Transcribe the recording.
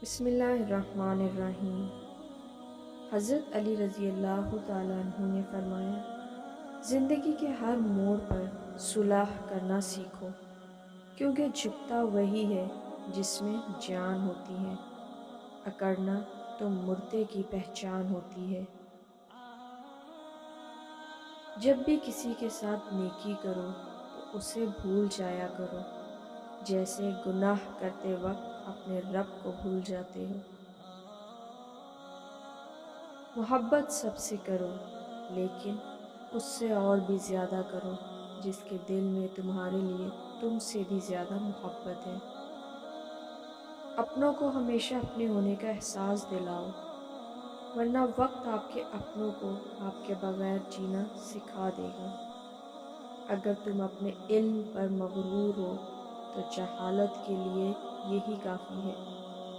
بسم اللہ الرحمن الرحیم۔ حضرت علی رضی اللہ تعالیٰ عنہ نے فرمایا، زندگی کے ہر موڑ پر صلح کرنا سیکھو، کیونکہ جھکتا وہی ہے جس میں جان ہوتی ہے، اکڑنا تو مردے کی پہچان ہوتی ہے۔ جب بھی کسی کے ساتھ نیکی کرو تو اسے بھول جایا کرو، جیسے گناہ کرتے وقت اپنے رب کو بھول جاتے ہو۔ محبت سب سے کرو، لیکن اس سے اور بھی زیادہ کرو جس کے دل میں تمہارے لیے تم سے بھی زیادہ محبت ہے۔ اپنوں کو ہمیشہ اپنے ہونے کا احساس دلاؤ، ورنہ وقت آپ کے اپنوں کو آپ کے بغیر جینا سکھا دے گا۔ اگر تم اپنے علم پر مغرور ہو تو جہالت کے لیے یہی کافی ہے۔